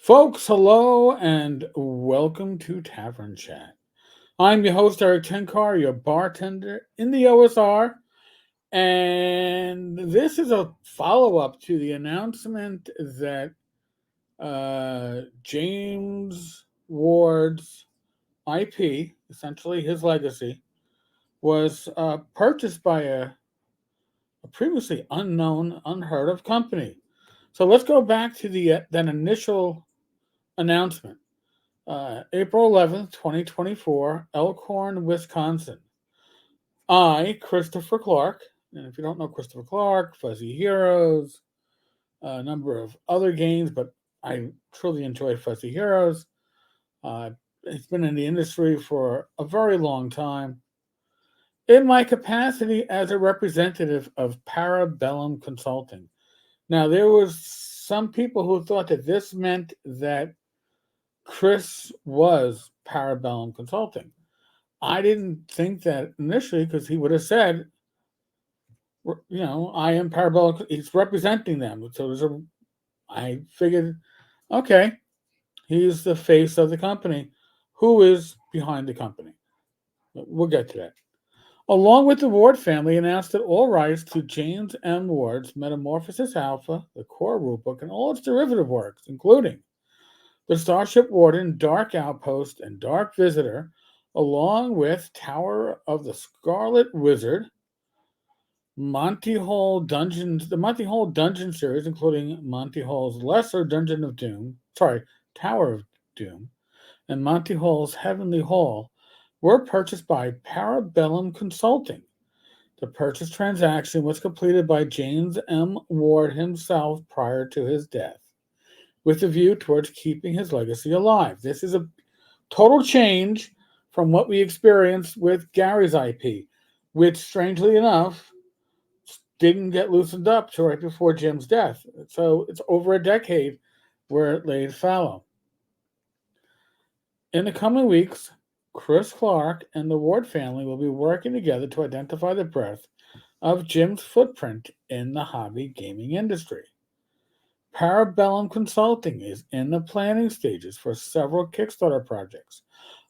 Folks, hello and welcome to Tavern Chat. I'm your host, Eric Tenkar, your bartender in the OSR, and this is a follow up to the announcement that James Ward's IP, essentially his legacy, was purchased by a previously unknown, unheard of company. So let's go back to the that initial announcement. April 11th, 2024, Elkhorn, Wisconsin. I, Christopher Clark, and if you don't know Christopher Clark, Fuzzy Heroes, a number of other games, but I truly enjoy Fuzzy Heroes. It's been in the industry for a very long time. In my capacity as a representative of Parabellum Consulting. Now, there was some people who thought that this meant that Chris was Parabellum Consulting. I didn't think that initially because he would have said, I am Parabellum. He's representing them. So I figured, okay, he's the face of the company. Who is behind the company? We'll get to that. Along with the Ward family, announced that all rights to James M. Ward's Metamorphosis Alpha, the core rulebook, and all its derivative works, including the Starship Warden, Dark Outpost, and Dark Visitor, along with Tower of the Scarlet Wizard, Monty Hall Dungeons, the Monty Hall Dungeon series, including Monty Hall's Lesser Dungeon of Doom, Tower of Doom, and Monty Hall's Heavenly Hall, were purchased by Parabellum Consulting. The purchase transaction was completed by James M. Ward himself prior to his death, with a view towards keeping his legacy alive. This is a total change from what we experienced with Gary's IP, which, strangely enough, didn't get loosened up till right before Jim's death. So it's over a decade where it laid fallow. In the coming weeks, Chris Clark and the Ward family will be working together to identify the breadth of Jim's footprint in the hobby gaming industry. Parabellum Consulting is in the planning stages for several Kickstarter projects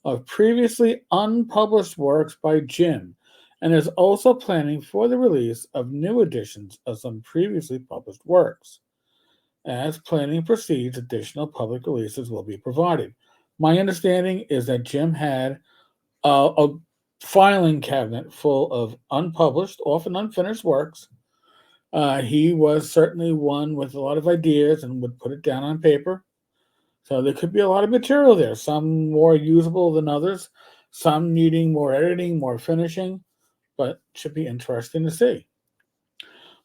of previously unpublished works by Jim, and is also planning for the release of new editions of some previously published works. As planning proceeds, additional public releases will be provided. My understanding is that Jim had a filing cabinet full of unpublished, often unfinished works. He was certainly one with a lot of ideas and would put it down on paper. So there could be a lot of material there, some more usable than others, some needing more editing, more finishing, but should be interesting to see.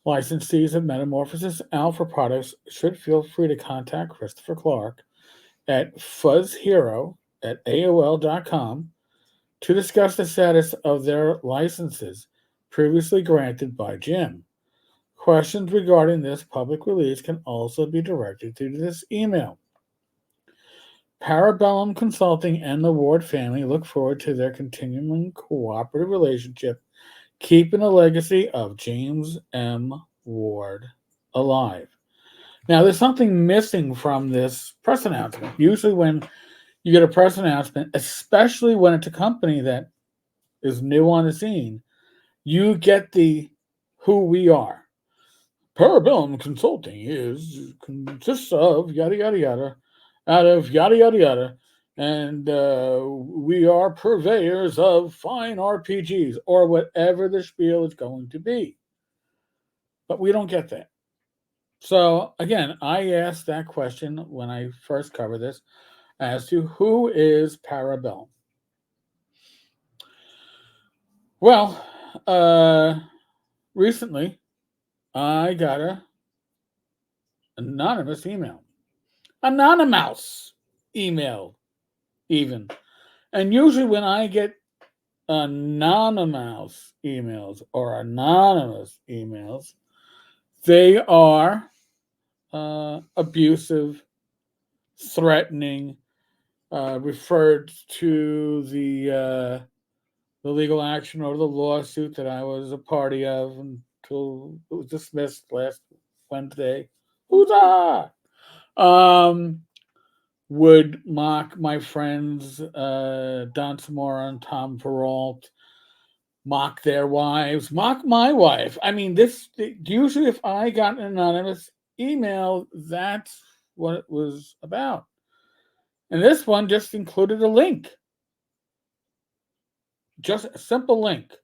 Licensees of Metamorphosis Alpha products should feel free to contact Christopher Clark at fuzzhero at AOL.com to discuss the status of their licenses previously granted by Jim. Questions regarding this public release can also be directed to this email. Parabellum Consulting and the Ward family look forward to their continuing cooperative relationship, keeping the legacy of James M. Ward alive. Now, there's something missing from this press announcement. Usually, when you get a press announcement, especially when it's a company that is new on the scene, you get the who we are. Parabellum Consulting consists of yada yada yada, out of yada yada yada, and we are purveyors of fine RPGs or whatever the spiel is going to be. But we don't get that. So again, I asked that question when I first covered this as to who is Parabellum. Well, recently I got a anonymous email. Anonymous email, even. And usually when I get anonymous emails, they are abusive, threatening, referred to the legal action or the lawsuit that I was a party of until it was dismissed last Wednesday. Huzzah! Um, would mock my friends Don Samora and Tom Perrault, mock their wives, mock my wife. I mean, this usually if I got an anonymous email, that's what it was about. And this one just included a link, just a simple link.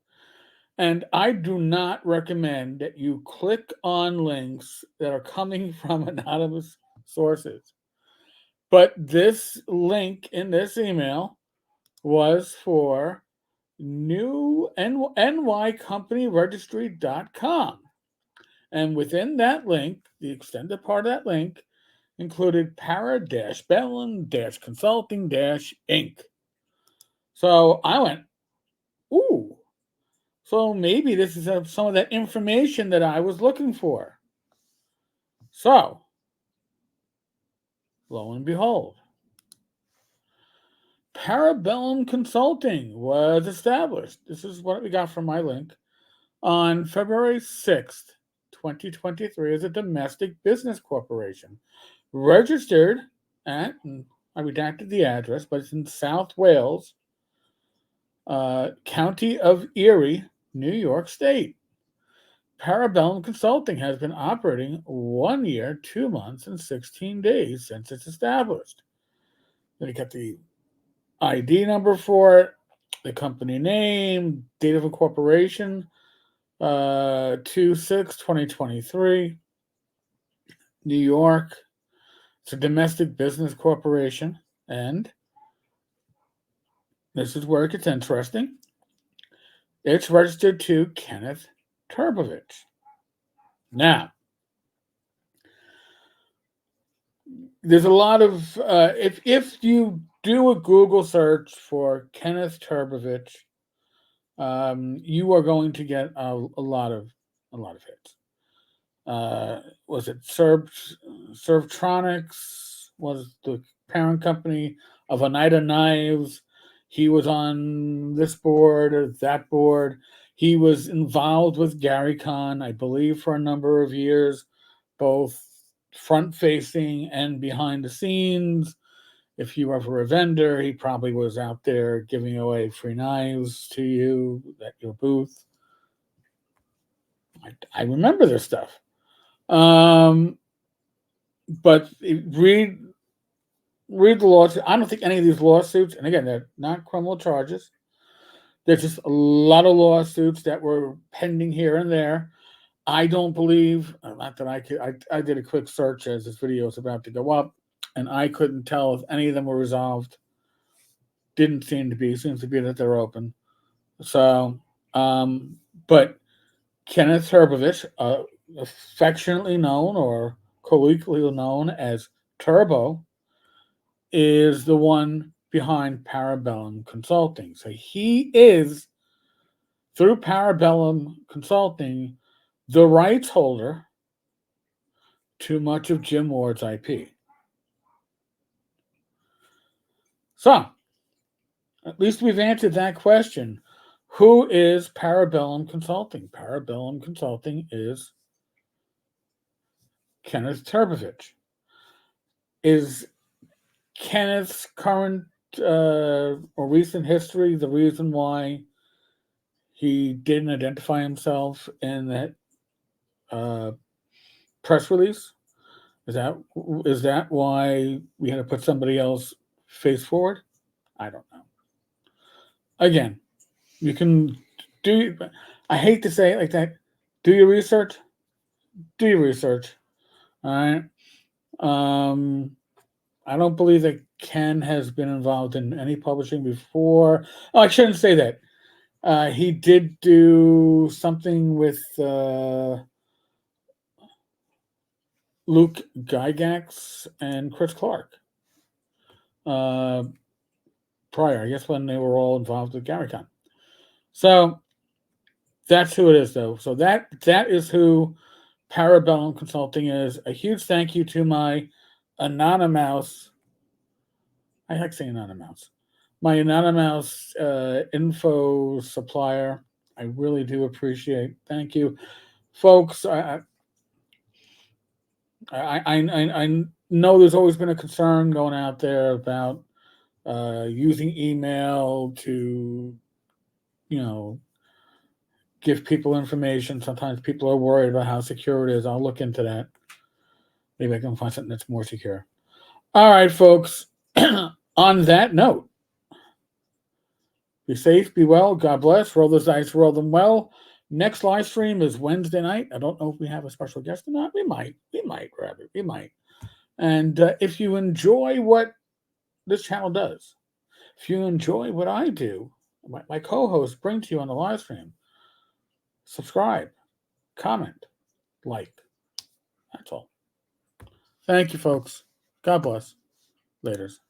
And I do not recommend that you click on links that are coming from anonymous sources. But this link in this email was for new nycompanyregistry.com. And within that link, the extended part of that link included Para-Bellum Consulting Inc. So I went, ooh, so maybe this is some of that information that I was looking for. So, lo and behold, Parabellum Consulting was established. This is what we got from my link on February 6th, 2023, as a domestic business corporation registered at, and I redacted the address, but it's in South Wales, County of Erie, New York State. Parabellum Consulting has been operating 1 year, 2 months, and 16 days since it's established. Then you got the ID number for it, the company name, date of incorporation, 2/6/2023, New York. It's a domestic business corporation, and this is where it gets interesting. It's registered to Kenneth Turbovich. Now, there's a lot of if you do a Google search for Kenneth Turbovich, you are going to get a lot of hits. Was it Servtronics was the parent company of Oneida Knives. He was on this board or that board. He was involved with Gary Kahn, I believe, for a number of years, both front facing and behind the scenes. If you were ever a vendor, he probably was out there giving away free knives to you at your booth. I remember this stuff. But read the lawsuit. I don't think any of these lawsuits, and again, they're not criminal charges. There's just a lot of lawsuits that were pending here and there. I don't believe, not that I could, I did a quick search as this video is about to go up, and I couldn't tell if any of them were resolved. Didn't seem to be. Seems to be that they're open. So, but Kenneth Turbovich, affectionately known or colloquially known as Turbo, is the one behind Parabellum Consulting. So he is, through Parabellum Consulting, the rights holder to much of Jim Ward's IP. So, at least we've answered that question. Who is Parabellum Consulting? Parabellum Consulting is Kenneth Turbovich. Is Kenneth's current or recent history the reason why he didn't identify himself in that press release? Is that why we had to put somebody else face forward? I don't know. Again, you can do. I hate to say it like that. Do your research. Do your research. All right. I don't believe that Ken has been involved in any publishing before. Oh, I shouldn't say that. He did do something with Luke Gygax and Chris Clark prior, I guess, when they were all involved with GaryCon. So that's who it is, though. So that is who Parabellum Consulting is. A huge thank you to my anonymous. I like saying anonymous. My anonymous info supplier. I really do appreciate. Thank you, folks. I know there's always been a concern going out there about using email to, you know, give people information. Sometimes people are worried about how secure it is. I'll look into that. Maybe I can find something that's more secure. All right, folks. On that note, be safe, be well, God bless. Roll those dice, roll them well. Next live stream is Wednesday night. I don't know if we have a special guest or not. We might, Rabbit. We might. And if you enjoy what this channel does, if you enjoy what I do, my co-hosts bring to you on the live stream, subscribe, comment, like. That's all. Thank you, folks. God bless. Laters.